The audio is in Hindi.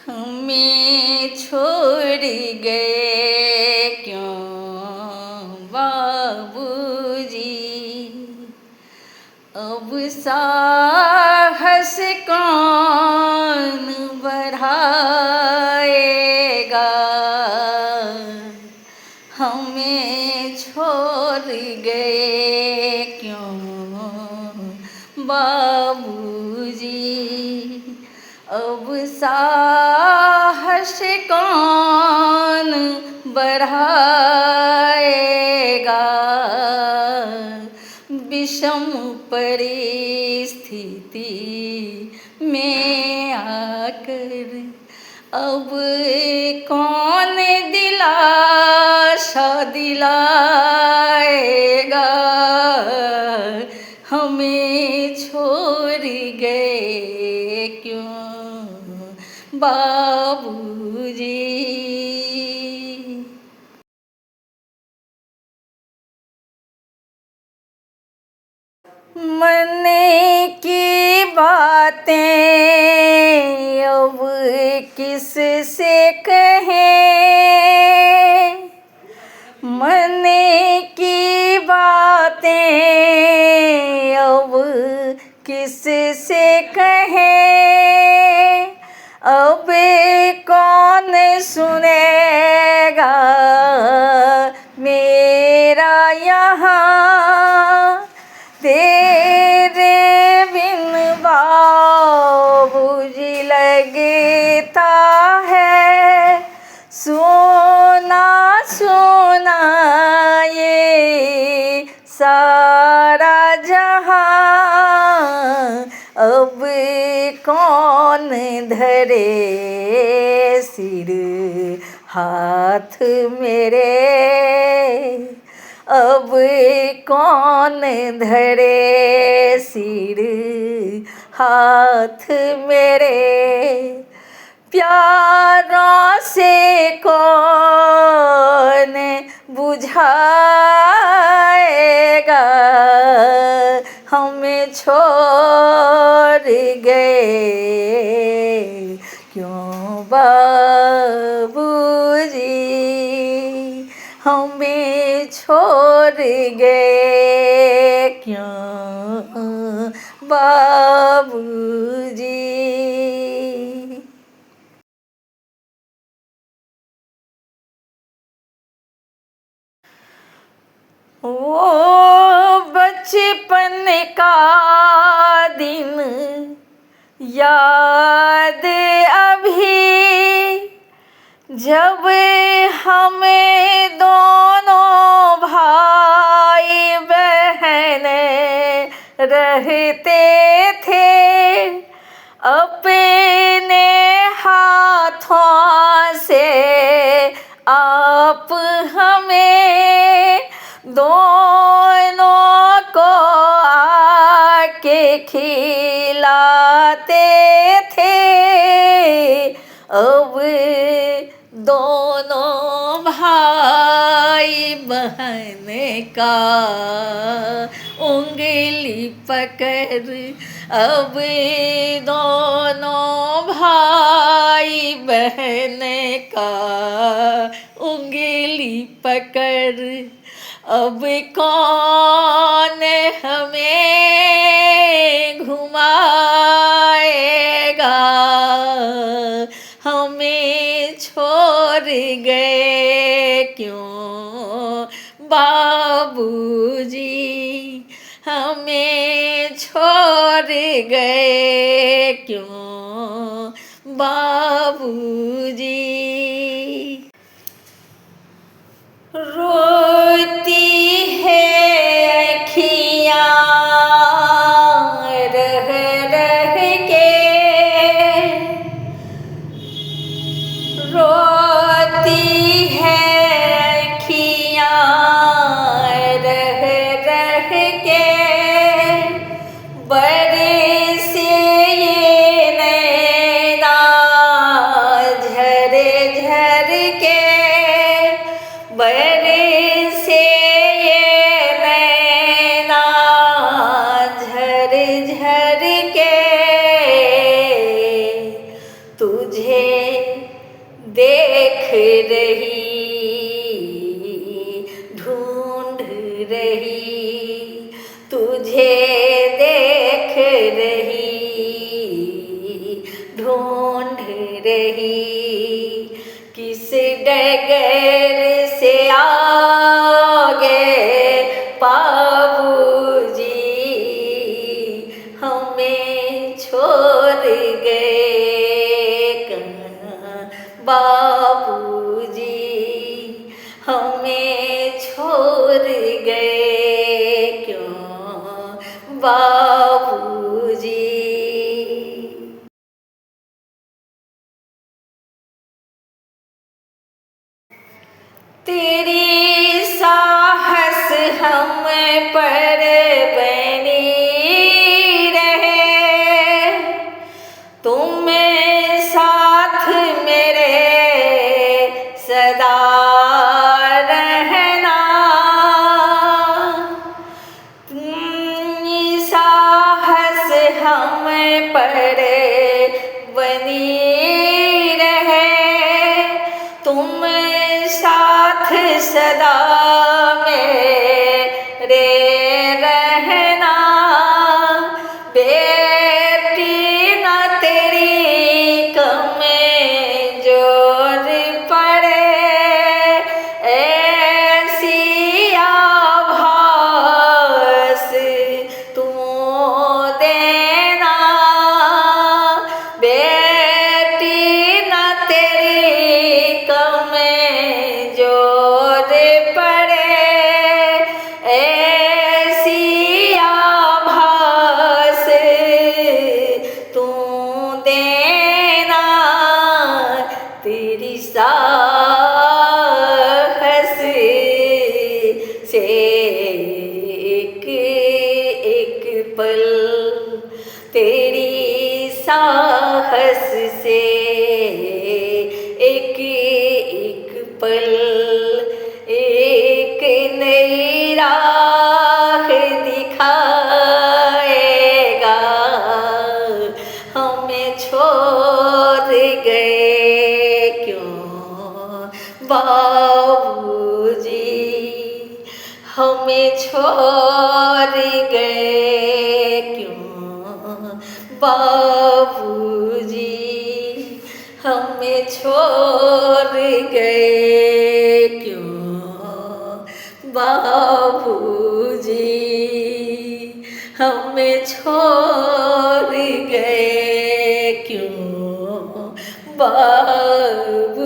हमें छोड़ गए क्यों बाबूजी। अब साहस कौन बढ़ाएगा, हमें छोड़ गए क्यों बाबूजी। अब साहस कौन बढ़ाएगा, विषम परिस्थिति में आकर अब कौन दिलासा दिलाएगा, हमें छोड़ गए क्यों बाबूजी। मन की बातें अब किस से कहें, मन की बातें अब किस से कहें, अब कौन सुनेगा मेरा यहाँ, तेरे बिन बाबूजी लगता है सोना सोना ये सारा जहां। अब कौन धरे सिर हाथ मेरे, अब कौन धरे सिर हाथ मेरे, प्यारों से कौन बुझाएगा, हमें छोड़ गए क्यों बाबूजी, हमें छोड़ गए क्यों बाबूजी। वो बचपन का दिन याद अभी, जब हम दोनों भाई बहन रहते थे, अपने हाथों से आप हमें दोनों को आके खिलाते थे। अब दोनों भाई बहन का उंगली पकड़, अब दोनों भाई बहन का उंगली पकड़, अब कौन हमें घुमाएगा, हमें छोड़ गए क्यों बाबूजी, हमें छोड़ गए क्यों बाबूजी। रोती है अखियाँ रह रह के, रोती है अखियाँ रह रह के, बरसे ये नैना झर झर के, बरसे तुझे देख रही, ढूंढ रही, तुझे देख रही, ढूंढ रही। किस डगर से आगे बाबूजी हमें छोड़ गए कहाँ, बाबूजी हमें छोड़ गए क्यों बाबूजी। तेरी साहस हम पर बनी रहे, तुम साथ मेरे सदा रहना। साहस हम पर बनी रहे, तुम साथ सदा मेरे रहना। बेटी ना तेरी कमजोर पड़े, ऐसी आभास तू देना। बेटी ना तेरी कमजोर पड़े, ऐसी आभास तू देना। तेरी साहस से एक एक पल, तेरी साहस से एक एक पल, एक नई राह दिखाएगा। हमें छोड़ गए क्यों बाबूजी, हमें छोड़ गए क्यों बाबूजी, हमें छोड़ गए क्यों बाबूजी, हमें छोड़ गए क्यों बाबूजी।